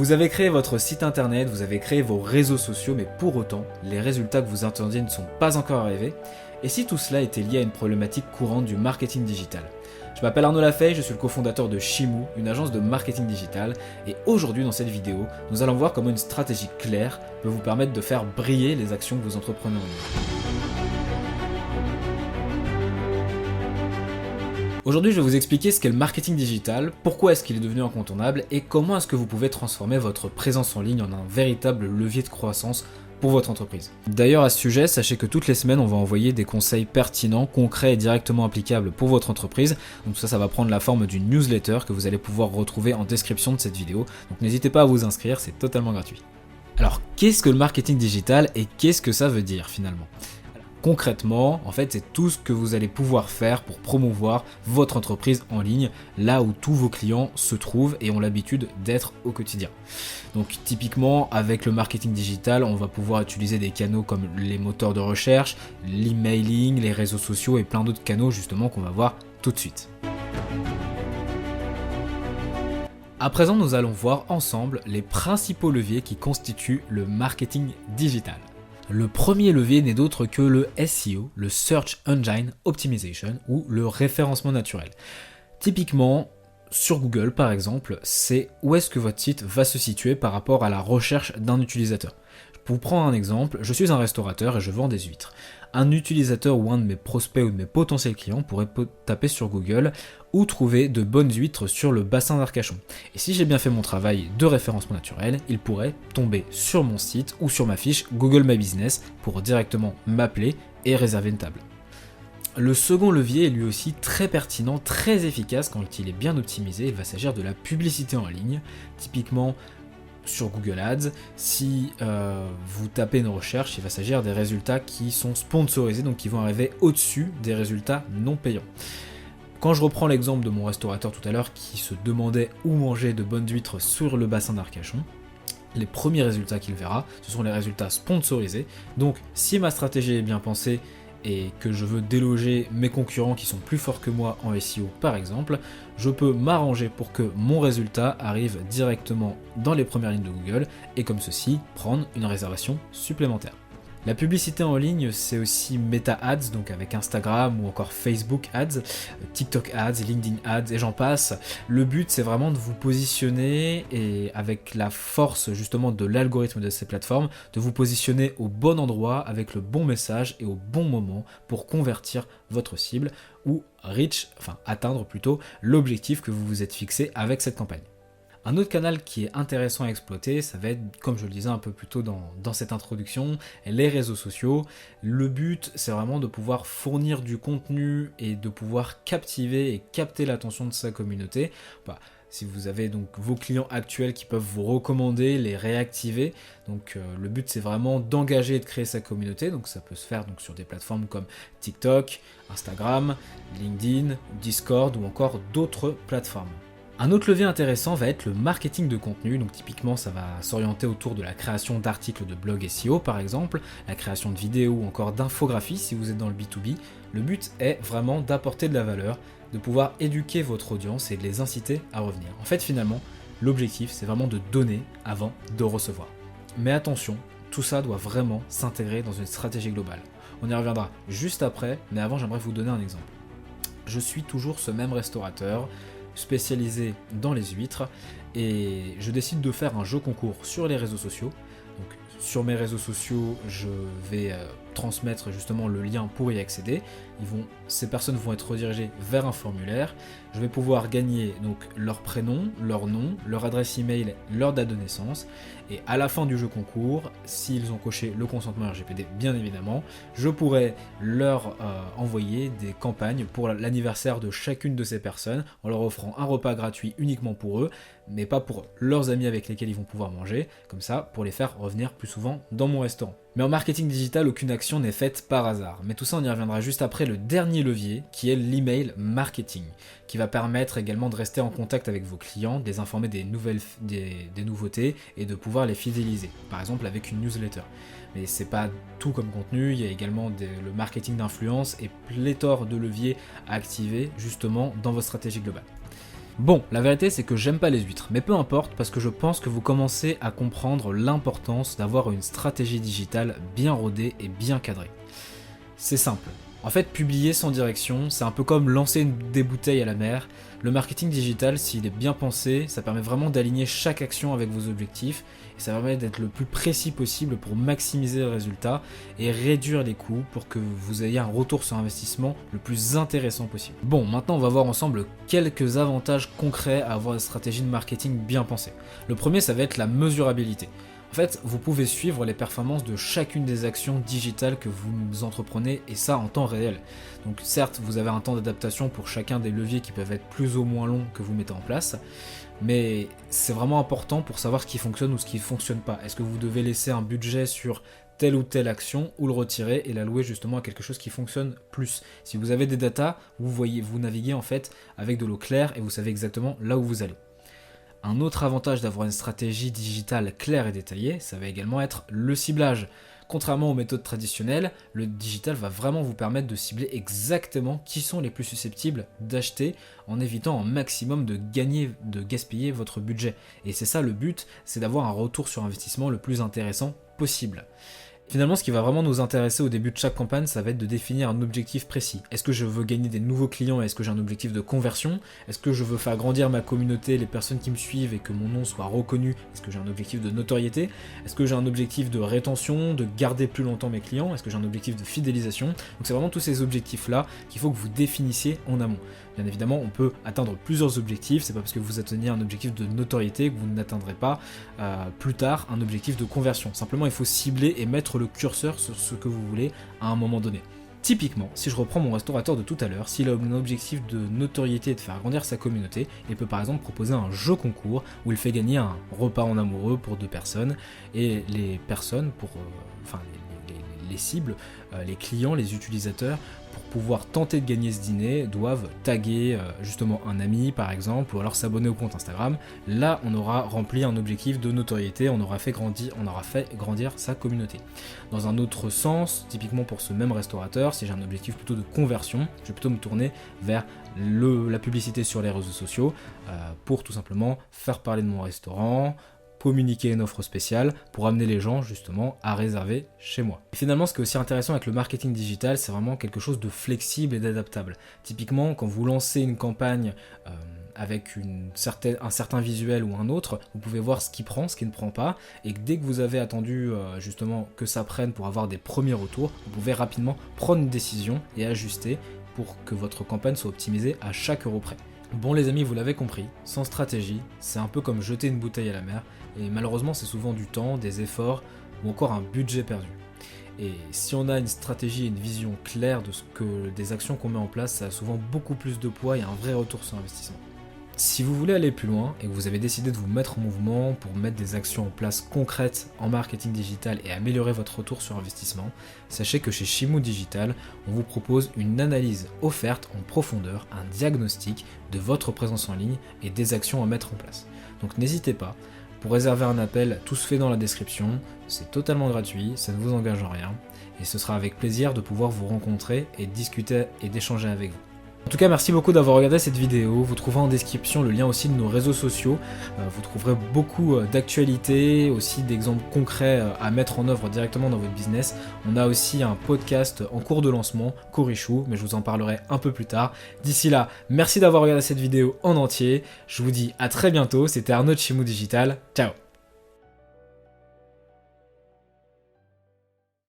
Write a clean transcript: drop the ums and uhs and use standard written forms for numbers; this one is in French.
Vous avez créé votre site internet, vous avez créé vos réseaux sociaux, mais pour autant, les résultats que vous attendiez ne sont pas encore arrivés. Et si tout cela était lié à une problématique courante du marketing digital? Je m'appelle Arnaud Lafay, je suis le cofondateur de Shimou, une agence de marketing digital, et aujourd'hui dans cette vidéo, nous allons voir comment une stratégie claire peut vous permettre de faire briller les actions que vous entreprenez en ligne. Aujourd'hui, je vais vous expliquer ce qu'est le marketing digital, pourquoi est-ce qu'il est devenu incontournable et comment est-ce que vous pouvez transformer votre présence en ligne en un véritable levier de croissance pour votre entreprise. D'ailleurs, à ce sujet, sachez que toutes les semaines, on va envoyer des conseils pertinents, concrets et directement applicables pour votre entreprise. Donc ça va prendre la forme d'une newsletter que vous allez pouvoir retrouver en description de cette vidéo. Donc n'hésitez pas à vous inscrire, c'est totalement gratuit. Alors, qu'est-ce que le marketing digital et qu'est-ce que ça veut dire finalement ? Concrètement, en fait, c'est tout ce que vous allez pouvoir faire pour promouvoir votre entreprise en ligne, là où tous vos clients se trouvent et ont l'habitude d'être au quotidien. Donc typiquement, avec le marketing digital, on va pouvoir utiliser des canaux comme les moteurs de recherche, l'emailing, les réseaux sociaux et plein d'autres canaux justement qu'on va voir tout de suite. À présent, nous allons voir ensemble les principaux leviers qui constituent le marketing digital. Le premier levier n'est d'autre que le SEO, le Search Engine Optimization, ou le référencement naturel. Typiquement, sur Google par exemple, c'est où est-ce que votre site va se situer par rapport à la recherche d'un utilisateur. Pour vous prendre un exemple, je suis un restaurateur et je vends des huîtres. Un utilisateur ou un de mes prospects ou de mes potentiels clients pourrait taper sur Google ou trouver de bonnes huîtres sur le bassin d'Arcachon. Et si j'ai bien fait mon travail de référencement naturel, il pourrait tomber sur mon site ou sur ma fiche Google My Business pour directement m'appeler et réserver une table. Le second levier est lui aussi très pertinent, très efficace quand il est bien optimisé. Il va s'agir de la publicité en ligne, typiquement sur Google Ads. Si vous tapez une recherche, il va s'agir des résultats qui sont sponsorisés, donc qui vont arriver au-dessus des résultats non payants. Quand je reprends l'exemple de mon restaurateur tout à l'heure qui se demandait où manger de bonnes huîtres sur le bassin d'Arcachon, les premiers résultats qu'il verra, ce sont les résultats sponsorisés. Donc si ma stratégie est bien pensée et que je veux déloger mes concurrents qui sont plus forts que moi en SEO par exemple, je peux m'arranger pour que mon résultat arrive directement dans les premières lignes de Google et comme ceci, prendre une réservation supplémentaire. La publicité en ligne, c'est aussi Meta Ads, donc avec Instagram ou encore Facebook Ads, TikTok Ads, LinkedIn Ads et j'en passe. Le but, c'est vraiment de vous positionner et avec la force justement de l'algorithme de ces plateformes, de vous positionner au bon endroit avec le bon message et au bon moment pour convertir votre cible ou atteindre plutôt l'objectif que vous vous êtes fixé avec cette campagne. Un autre canal qui est intéressant à exploiter, ça va être, comme je le disais un peu plus tôt dans cette introduction, les réseaux sociaux. Le but, c'est vraiment de pouvoir fournir du contenu et de pouvoir captiver et capter l'attention de sa communauté. Si vous avez donc vos clients actuels qui peuvent vous recommander, les réactiver. Donc le but, c'est vraiment d'engager et de créer sa communauté. Donc ça peut se faire donc, sur des plateformes comme TikTok, Instagram, LinkedIn, Discord ou encore d'autres plateformes. Un autre levier intéressant va être le marketing de contenu, donc typiquement ça va s'orienter autour de la création d'articles de blog SEO par exemple, la création de vidéos ou encore d'infographies si vous êtes dans le B2B. Le but est vraiment d'apporter de la valeur, de pouvoir éduquer votre audience et de les inciter à revenir. En fait finalement, l'objectif c'est vraiment de donner avant de recevoir. Mais attention, tout ça doit vraiment s'intégrer dans une stratégie globale. On y reviendra juste après, mais avant j'aimerais vous donner un exemple. Je suis toujours ce même restaurateur, spécialisé dans les huîtres et je décide de faire un jeu concours sur les réseaux sociaux. Donc, sur mes réseaux sociaux, je vais transmettre justement le lien pour y accéder. Ces personnes vont être redirigées vers un formulaire. Je vais pouvoir gagner donc leur prénom, leur nom, leur adresse email, leur date de naissance. Et à la fin du jeu concours, s'ils ont coché le consentement RGPD, bien évidemment, je pourrai leur envoyer des campagnes pour l'anniversaire de chacune de ces personnes en leur offrant un repas gratuit uniquement pour eux, mais pas pour leurs amis avec lesquels ils vont pouvoir manger, comme ça pour les faire revenir plus souvent dans mon restaurant. Mais en marketing digital, aucune action n'est faite par hasard. Mais tout ça, on y reviendra juste après le dernier levier, qui est l'email marketing, qui va permettre également de rester en contact avec vos clients, de les informer des nouveautés et de pouvoir les fidéliser, par exemple avec une newsletter. Mais c'est pas tout comme contenu, il y a également le marketing d'influence et pléthore de leviers à activer justement dans votre stratégie globale. Bon, la vérité c'est que j'aime pas les huîtres, mais peu importe parce que je pense que vous commencez à comprendre l'importance d'avoir une stratégie digitale bien rodée et bien cadrée. C'est simple. En fait, publier sans direction, c'est un peu comme lancer des bouteilles à la mer. Le marketing digital, s'il est bien pensé, ça permet vraiment d'aligner chaque action avec vos objectifs et ça permet d'être le plus précis possible pour maximiser le résultat et réduire les coûts pour que vous ayez un retour sur investissement le plus intéressant possible. Bon, maintenant on va voir ensemble quelques avantages concrets à avoir une stratégie de marketing bien pensée. Le premier, ça va être la mesurabilité. En fait, vous pouvez suivre les performances de chacune des actions digitales que vous entreprenez et ça en temps réel. Donc certes, vous avez un temps d'adaptation pour chacun des leviers qui peuvent être plus ou moins longs que vous mettez en place, mais c'est vraiment important pour savoir ce qui fonctionne ou ce qui ne fonctionne pas. Est-ce que vous devez laisser un budget sur telle ou telle action ou le retirer et l'allouer justement à quelque chose qui fonctionne plus. Si vous avez des datas, vous naviguez en fait avec de l'eau claire et vous savez exactement là où vous allez. Un autre avantage d'avoir une stratégie digitale claire et détaillée, ça va également être le ciblage. Contrairement aux méthodes traditionnelles, le digital va vraiment vous permettre de cibler exactement qui sont les plus susceptibles d'acheter en évitant un maximum de gaspiller votre budget. Et c'est ça le but, c'est d'avoir un retour sur investissement le plus intéressant possible. Finalement, ce qui va vraiment nous intéresser au début de chaque campagne, ça va être de définir un objectif précis. Est-ce que je veux gagner des nouveaux clients? Est-ce que j'ai un objectif de conversion? Est-ce que je veux faire grandir ma communauté, les personnes qui me suivent et que mon nom soit reconnu? Est-ce que j'ai un objectif de notoriété? Est-ce que j'ai un objectif de rétention, de garder plus longtemps mes clients? Est-ce que j'ai un objectif de fidélisation? Donc c'est vraiment tous ces objectifs-là qu'il faut que vous définissiez en amont. Bien évidemment, on peut atteindre plusieurs objectifs, c'est pas parce que vous atteignez un objectif de notoriété que vous n'atteindrez pas plus tard un objectif de conversion. Simplement, il faut cibler et mettre le curseur sur ce que vous voulez à un moment donné. Typiquement, si je reprends mon restaurateur de tout à l'heure, s'il a un objectif de notoriété et de faire grandir sa communauté, il peut par exemple proposer un jeu concours où il fait gagner un repas en amoureux pour 2 personnes et les personnes, les cibles, les clients, les utilisateurs, pour pouvoir tenter de gagner ce dîner, doivent taguer justement un ami par exemple, ou alors s'abonner au compte Instagram. Là, on aura rempli un objectif de notoriété, on aura fait grandir sa communauté. Dans un autre sens, typiquement pour ce même restaurateur, si j'ai un objectif plutôt de conversion, je vais plutôt me tourner vers la publicité sur les réseaux sociaux pour tout simplement faire parler de mon restaurant, communiquer une offre spéciale pour amener les gens justement à réserver chez moi. Et finalement, ce qui est aussi intéressant avec le marketing digital, c'est vraiment quelque chose de flexible et d'adaptable. Typiquement, quand vous lancez une campagne avec un certain visuel ou un autre, vous pouvez voir ce qui prend, ce qui ne prend pas, et dès que vous avez attendu justement que ça prenne pour avoir des premiers retours, vous pouvez rapidement prendre une décision et ajuster pour que votre campagne soit optimisée à chaque euro près. Bon les amis, vous l'avez compris, sans stratégie, c'est un peu comme jeter une bouteille à la mer, et malheureusement c'est souvent du temps, des efforts, ou encore un budget perdu. Et si on a une stratégie et une vision claire des actions qu'on met en place, ça a souvent beaucoup plus de poids et un vrai retour sur investissement. Si vous voulez aller plus loin et que vous avez décidé de vous mettre en mouvement pour mettre des actions en place concrètes en marketing digital et améliorer votre retour sur investissement, sachez que chez Shimou Digital, on vous propose une analyse offerte en profondeur, un diagnostic de votre présence en ligne et des actions à mettre en place. Donc n'hésitez pas, pour réserver un appel, tout se fait dans la description, c'est totalement gratuit, ça ne vous engage en rien, et ce sera avec plaisir de pouvoir vous rencontrer et discuter et d'échanger avec vous. En tout cas, merci beaucoup d'avoir regardé cette vidéo. Vous trouverez en description le lien aussi de nos réseaux sociaux. Vous trouverez beaucoup d'actualités, aussi d'exemples concrets à mettre en œuvre directement dans votre business. On a aussi un podcast en cours de lancement, Korichou, mais je vous en parlerai un peu plus tard. D'ici là, merci d'avoir regardé cette vidéo en entier. Je vous dis à très bientôt. C'était Arnaud de Shimou Digital. Ciao!